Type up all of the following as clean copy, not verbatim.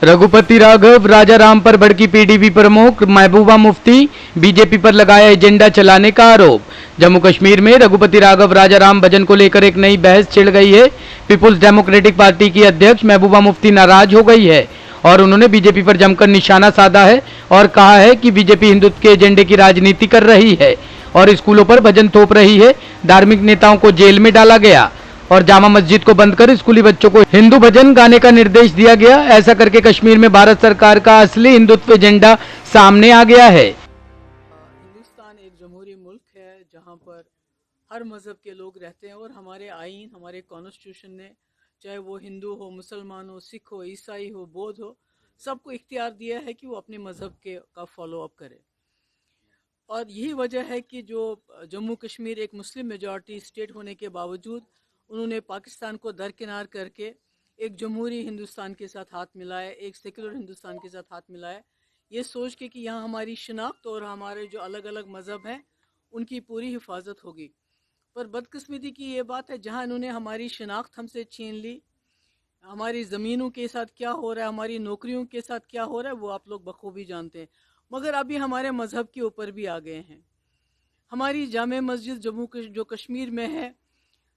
रघुपति राघव राजाराम पर भड़की पीडीपी प्रमुख, महबूबा मुफ्ती बीजेपी पर लगाया एजेंडा चलाने का आरोप। जम्मू कश्मीर में रघुपति राघव राजाराम भजन को लेकर एक नई बहस छिड़ गई है। पीपुल्स डेमोक्रेटिक पार्टी की अध्यक्ष महबूबा मुफ्ती नाराज हो गई है और उन्होंने बीजेपी पर जमकर निशाना साधा है और कहा है कि बीजेपी हिंदुत्व के एजेंडे की राजनीति कर रही है और स्कूलों पर भजन थोप रही है। धार्मिक नेताओं को जेल में डाला गया और जामा मस्जिद को बंद कर स्कूली बच्चों को हिंदू भजन गाने का निर्देश दिया गया। ऐसा करके कश्मीर में भारत सरकार का असली हिंदुत्व एजेंडा सामने आ गया है। हिंदुस्तान एक जमहूरी मुल्क है जहां पर हर मज़हब के लोग रहते हैं और हमारे आईन, हमारे कॉन्स्टिट्यूशन ने, चाहे वो हिंदू हो, मुसलमान हो, सिख हो, ईसाई हो, बौद्ध हो, सबको इख्तियार दिया है कि वो अपने मज़हब का फॉलो अप करे। और यही वजह है कि जो जम्मू कश्मीर एक मुस्लिम मेजॉरिटी स्टेट होने के बावजूद उन्होंने पाकिस्तान को दरकिनार करके एक जमहूरी हिंदुस्तान के साथ हाथ मिलाया, एक सेकुलर हिंदुस्तान के साथ हाथ मिलाया, ये सोच के कि यहाँ हमारी शनाख्त और हमारे जो अलग अलग मज़हब हैं उनकी पूरी हिफाजत होगी। पर बदकिस्मती की ये बात है, जहाँ इन्होंने हमारी शनाख्त हमसे छीन ली, हमारी ज़मीनों के साथ क्या हो रहा है, हमारी नौकरियों के साथ क्या हो रहा है, वो आप लोग बखूबी जानते हैं। मगर अभी हमारे मज़हब के ऊपर भी आ गए हैं। हमारी जामे मस्जिद जम्मू जो कश्मीर में है,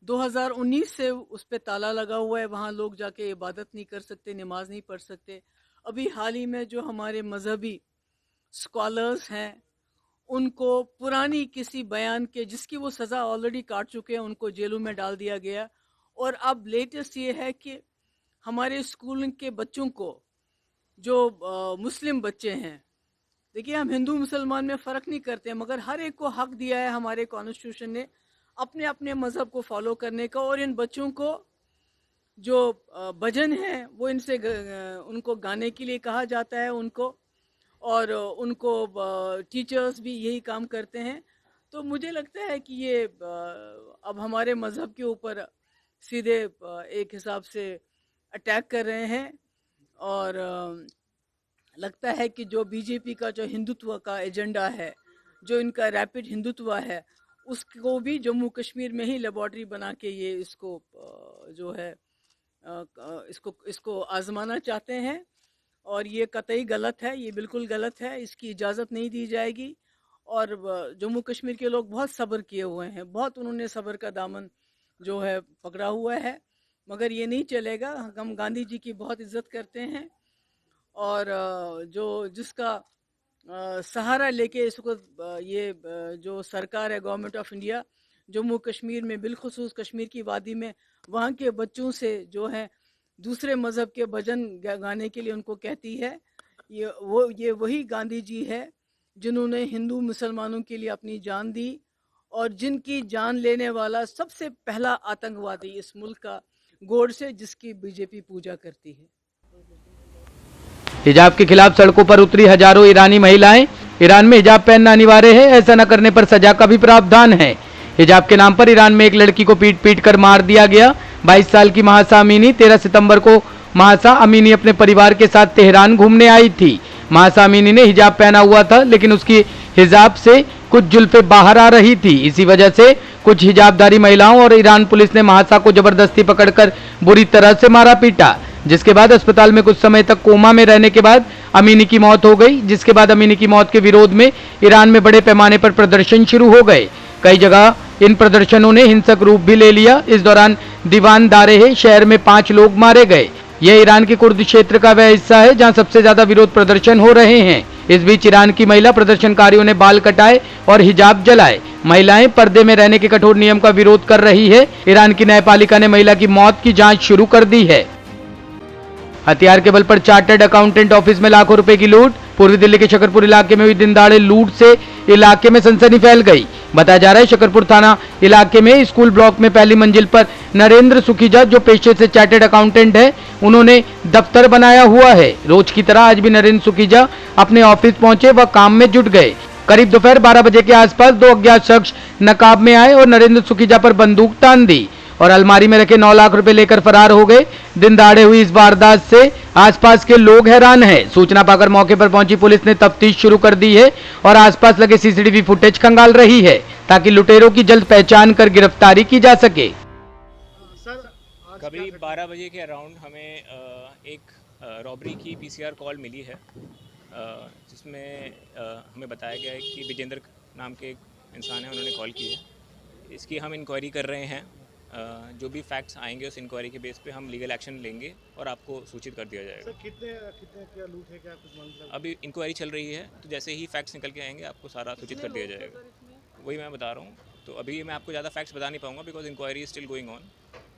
2019 से उस पर ताला लगा हुआ है, वहाँ लोग जाके इबादत नहीं कर सकते, नमाज नहीं पढ़ सकते। अभी हाल ही में जो हमारे मजहबी स्कॉलर्स हैं उनको पुरानी किसी बयान के जिसकी वो सज़ा ऑलरेडी काट चुके हैं, उनको जेलों में डाल दिया गया। और अब लेटेस्ट ये है कि हमारे स्कूल के बच्चों को जो मुस्लिम बच्चे हैं, देखिए हम हिंदू मुसलमान में फ़र्क नहीं करते हैं, मगर हर एक को हक दिया है हमारे कॉन्स्टिट्यूशन ने अपने अपने मज़हब को फॉलो करने का। और इन बच्चों को जो भजन है वो उनको गाने के लिए कहा जाता है उनको, और उनको टीचर्स भी यही काम करते हैं। तो मुझे लगता है कि ये अब हमारे मज़हब के ऊपर सीधे एक हिसाब से अटैक कर रहे हैं। और लगता है कि जो बीजेपी का जो हिंदुत्व का एजेंडा है, जो इनका रैपिड हिंदुत्व है, उसको भी जम्मू कश्मीर में ही लेबॉर्ट्री बना के ये इसको जो है इसको आजमाना चाहते हैं। और ये कतई गलत है, ये बिल्कुल गलत है, इसकी इजाज़त नहीं दी जाएगी। और जम्मू कश्मीर के लोग बहुत सब्र किए हुए हैं, बहुत उन्होंने सब्र का दामन जो है पकड़ा हुआ है, मगर ये नहीं चलेगा। हम गांधी जी की बहुत इज्जत करते हैं और जिसका सहारा लेके इसको ये जो सरकार है, government of India, Jammu Kashmir में बिलखुसूस कश्मीर की वादी में वहाँ के बच्चों से जो है दूसरे मज़हब के भजन गाने के लिए उनको कहती है। ये वही गांधी जी है जिन्होंने हिंदू मुसलमानों के लिए अपनी जान दी और जिनकी जान लेने वाला सबसे पहला आतंकवादी इस मुल्क का गोडसे, जिसकी बीजेपी पूजा करती है। हिजाब के खिलाफ सड़कों पर उतरी हजारों ईरानी महिलाएं। ईरान में हिजाब पहनना अनिवार्य है, ऐसा न करने पर सजा का भी प्रावधान है। हिजाब के नाम पर ईरान में एक लड़की को पीट पीट कर मार दिया गया। 22 साल की महासा अमीनी 13 सितंबर को महासा अमीनी अपने परिवार के साथ तेहरान घूमने आई थी। महासा अमीनी ने हिजाब पहना हुआ था, लेकिन उसकी हिजाब से कुछ जुल्फे बाहर आ रही थी। इसी वजह से कुछ हिजाबदारी महिलाओं और ईरान पुलिस ने महासा को जबरदस्ती पकड़कर बुरी तरह से मारा पीटा, जिसके बाद अस्पताल में कुछ समय तक कोमा में रहने के बाद अमीनी की मौत हो गई। जिसके बाद अमीनी की मौत के विरोध में ईरान में बड़े पैमाने पर प्रदर्शन शुरू हो गए। कई जगह इन प्रदर्शनों ने हिंसक रूप भी ले लिया। इस दौरान दीवान दारेह शहर में 5 लोग मारे गए। यह ईरान के कुर्द क्षेत्र का वह हिस्सा है जहां सबसे ज्यादा विरोध प्रदर्शन हो रहे हैं। इस बीच ईरान की महिला प्रदर्शनकारियों ने बाल कटाए और हिजाब जलाए। महिलाएं पर्दे में रहने के कठोर नियम का विरोध कर रही है। ईरान की न्यायपालिका ने महिला की मौत की जांच शुरू कर दी है। हथियार के बल पर चार्टर्ड अकाउंटेंट ऑफिस में लाखों रुपए की लूट। पूर्वी दिल्ली के शकरपुर इलाके में हुई दिनदाड़े लूट से इलाके में सनसनी फैल गई। बताया जा रहा है शकरपुर थाना इलाके में स्कूल ब्लॉक में पहली मंजिल पर नरेंद्र सुखीजा, जो पेशे से चार्टर्ड अकाउंटेंट है, उन्होंने दफ्तर बनाया हुआ है। रोज की तरह आज भी नरेंद्र सुखीजा अपने ऑफिस पहुंचे व काम में जुट गए। करीब दोपहर 12 बजे के आसपास 2 अज्ञात शख्स नकाब में आए और नरेंद्र सुखीजा पर बंदूक तान दी और अलमारी में रखे 9 लाख रुपए लेकर फरार हो गए। दिन दहाड़े हुई इस वारदात से आसपास के लोग हैरान हैं। सूचना पाकर मौके पर पहुंची पुलिस ने तफ्तीश शुरू कर दी है और आसपास लगे सीसीटीवी फुटेज खंगाल रही है ताकि लुटेरों की जल्द पहचान कर गिरफ्तारी की जा सके। करीब 12 बजे के अराउंड हमें एक रॉबरी की पीसीआर कॉल मिली है, जिसमें हमें बताया गया है कि विजेंद्र नाम के एक इंसान है, उन्होंने कॉल की है। इसकी हम इंक्वायरी कर रहे हैं। जो भी फैक्ट्स आएंगे उस इंक्वायरी के बेस पे हम लीगल एक्शन लेंगे और आपको सूचित कर दिया जाएगा। सर कितने कितने क्या लूट है, क्या कुछ मतलब? अभी इंक्वायरी चल रही है, तो जैसे ही फैक्ट्स निकल के आएंगे आपको सारा सूचित कर दिया जाएगा। वही मैं बता रहा हूँ, तो अभी मैं आपको ज़्यादा फैक्ट्स बता नहीं पाऊँगा because inquiry is still going on.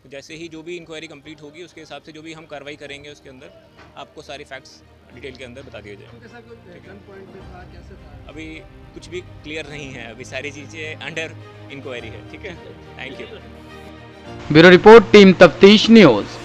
तो जैसे ही जो भी इंक्वायरी कंप्लीट होगी उसके हिसाब से जो भी हम कार्रवाई करेंगे उसके अंदर आपको सारी फैक्ट्स डिटेल के अंदर बता दिए जाएंगे। अभी कुछ भी क्लियर नहीं है, अभी सारी चीज़ें अंडर इंक्वायरी है। ठीक है, thank you. Bureau report team तफ्तीश न्यूज़।